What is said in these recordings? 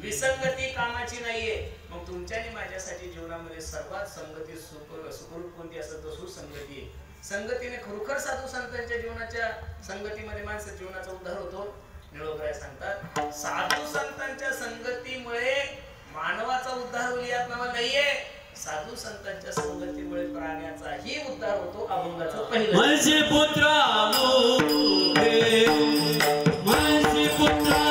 विसंगती कामाची नाहीये. मग तुमच्याने माझ्यासाठी जीवनामध्ये सर्वात संगती सुखरूप कोणती असत तर सुसंगती आहे. संगतीने खरोखर साधू संतांच्या जीवनाच्या संगतीमध्ये माणसाच्या जीवनाचा उद्धार होतो. निळोबाई सांगतात साधू संतांच्या संगतीमुळे मानवाचा उद्धार होईल यात नावा नाहीये. साधू संतांच्या संगतीमुळे प्राण्याचाही उद्धार होतो. अभंगाचं पहिलं माझे पुत्रा माझे पुत्रा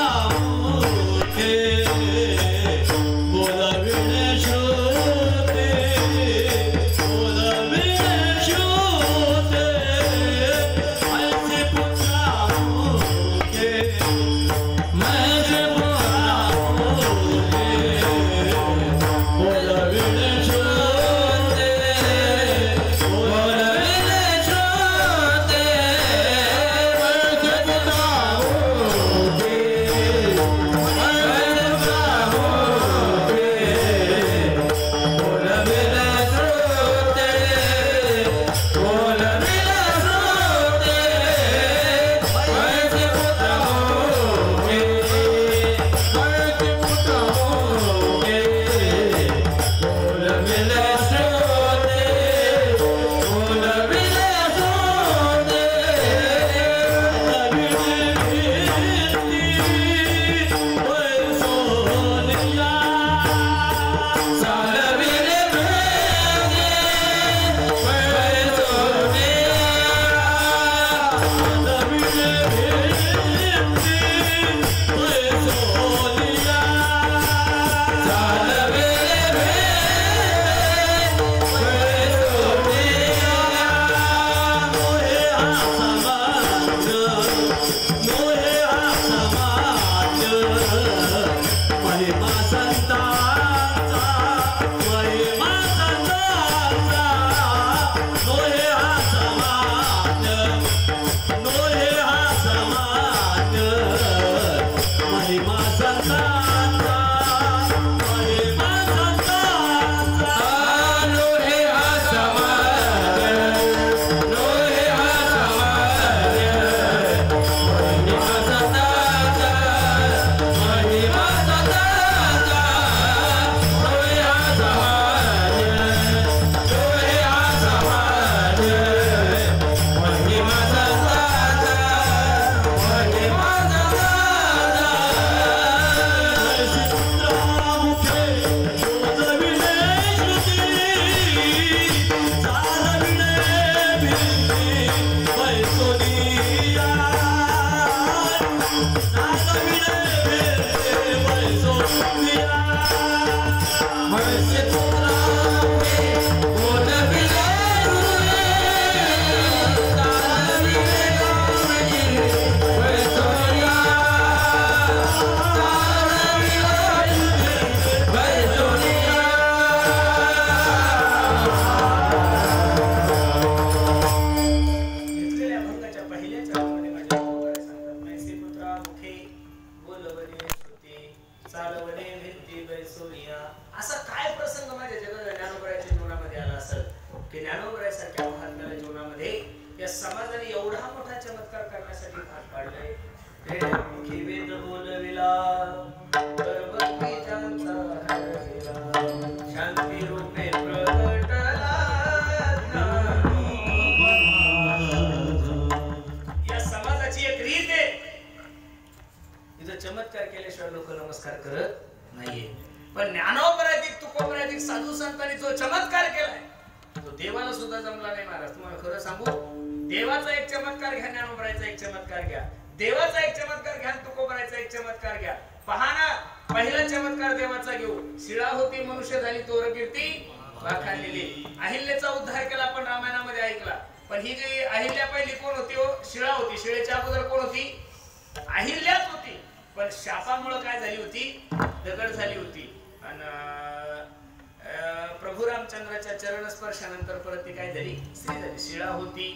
प्रभू रामचंद्राच्या चरण स्पर्शानंतर परत ती काय झाली? स्त्री झाली. शिळा होती,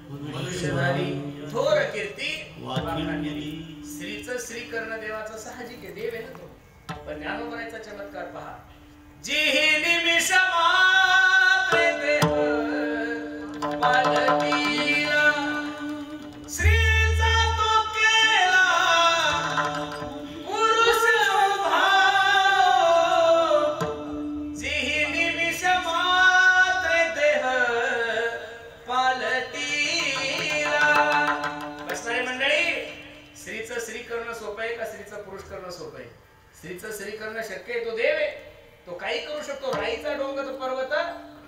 मनुष्य झाली, थोर कीर्ती वाखाणली. स्त्रीचं श्री करणं देवाचं साहजिक आहे, देव आहे ना तो. पण ज्ञानोबराचा चमत्कार पहा. जी निमिष मात्रे देह पालटीला, श्रीचा तो केला पुरुष भाव. जी निमिष मात्रे देह पालटीला. बसणारी मंडळी, स्त्रीचं श्री करणं सोपं आहे का स्त्रीचं पुरुष करणं सोपं आहे? स्त्रीचं श्री करणं शक्य आहे, तो देव आहे, तो काही करू शकतो. राईचा डोंगर तो पर्वत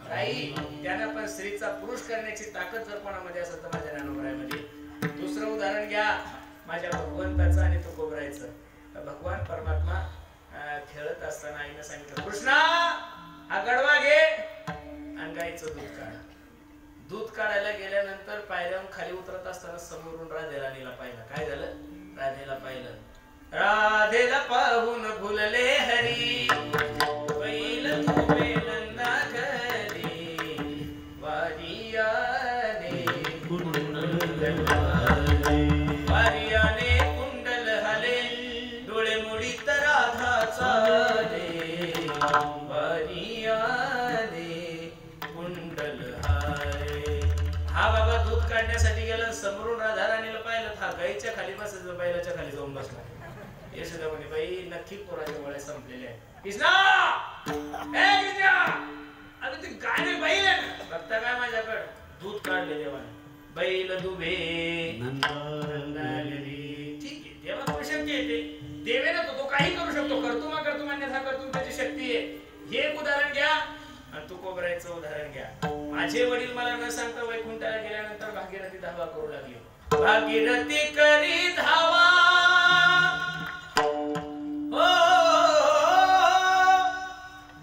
राई, त्यानं पण स्त्रीचा पुरुष करण्याची ताकद जर कोणामध्ये असेल तर माझ्या ज्ञानोबरामध्ये. दुसरं उदाहरण घ्या माझ्या भगवंताचं आणि तो कोबरायचं. भगवान परमात्मा खेळत असताना आईनं सांगितलं, कृष्णा हा गडवा घे आणि गाईचं दूध काढ. दूध काढायला गेल्यानंतर पायऱ्याहून खाली उतरत असताना समोरून राधेला पाहिलं. काय झालं? राधेला पाहिलं. राधेला पाहून भुलले हरी, बैल तुमे नंदा घरी, वारियाने वारियाने कुंडल हले, डोळे मुडीत राधा चाले, वारियाने कुंडल हले. हा बाबा दूध काढण्यासाठी गेला, समोरून राधा राणीला पाहिलं. हा गाईच्या खाली बसायचं, बैलाच्या खाली जाऊन बसला. यशोदा म्हणे, बाई नक्की पोराच्या वळ्या संपलेल्या आहे. कृष्णा ए कृष्णा, अरे ती गाणे बैल आहे ना, बघता काय माझ्याकडे? दूध काढले देवाने. बैल दुभे नंदागरी. ठीक आहे, देवाला शक्य आहे, ते देव आहे ना, तो काही करू शकतो. कर्तुमा अन्यथा कर्तुम त्याची शक्ती आहे. हे एक उदाहरण घ्या आणि तू कोबरायचं उदाहरण घ्या. माझे वडील मला न सांगता वैकुंठाला गेल्यानंतर भागीरथी धावा करू लागली. भागीरथी करी धावा, ओ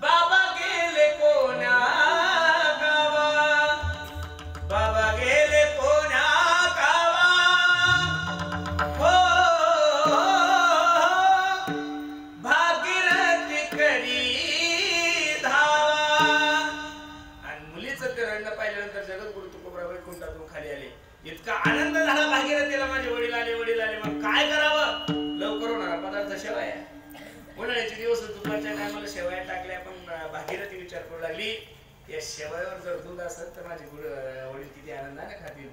बाबा गेले कोण्या गावा, बाबा गेले कोण्या गावा, ओ भागीरथी करी धावा. आणि मुलीचं ते रडणं पाहिल्यानंतर जगद्गुरु तुकोबरा वैकुंठातून खाली आले. इतका आनंद झाला भागीरथीला, माझे वडील आले. मग काय करावं? लवकर होणारा पदार्थ शेवया. उन्हाळ्याचे दिवस, दुपारच्या टायमाला शेवया टाकल्या. पण भागीरथी विचार करू लागली, या शेवयावर जर दूध असेल तर माझे वडील किती आनंदाने खातील.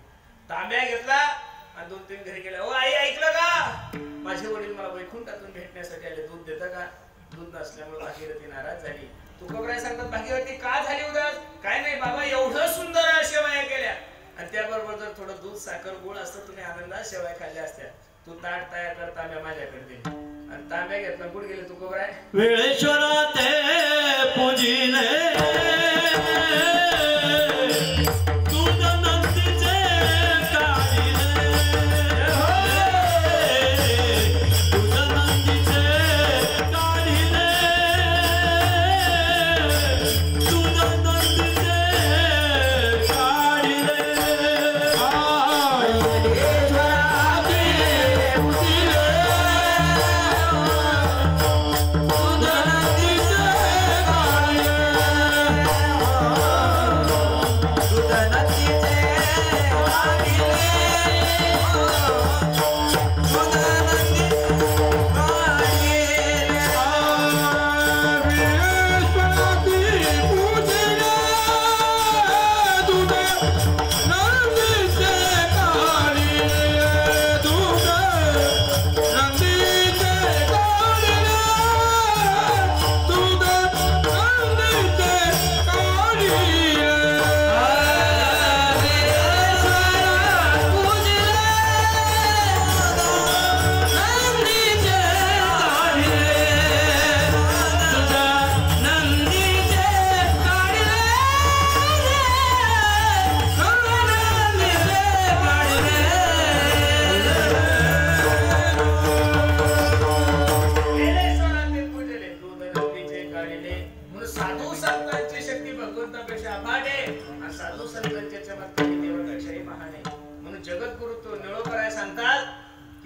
तांब्या घेतला आणि 2-3 घरी गेला. ओ आई, ऐकलं का? माझे वडील मला वैकुंठातून भेटण्यासाठी आले, दूध देता का? दूध नसल्यामुळे भागीरथी नाराज झाली. तुकोबराय सांगतात, भागीरथी का झाली उदास? काय नाही बाबा, एवढं सुंदर शेवया केल्या आणि त्याबरोबर जर थोडं दूध, साखर, गुळ असतं, तुम्ही आनंदात शेवया खाल्ल्या असत्या. तू ताट तयार कर, तांब्या माझ्याकडे दे. आणि तांब्या घेतला, कुठे गेले तुकोबराय? वेळेश्वरा ते पूजिले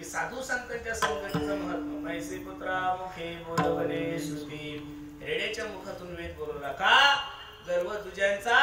साधू संतांच्या संगतीचं महत्व. मैसी पुत्रा मुखे बोलवले श्रुती, रेड्याच्या मुखातून वेद बोलवला का? गर्व तुझ्यांचा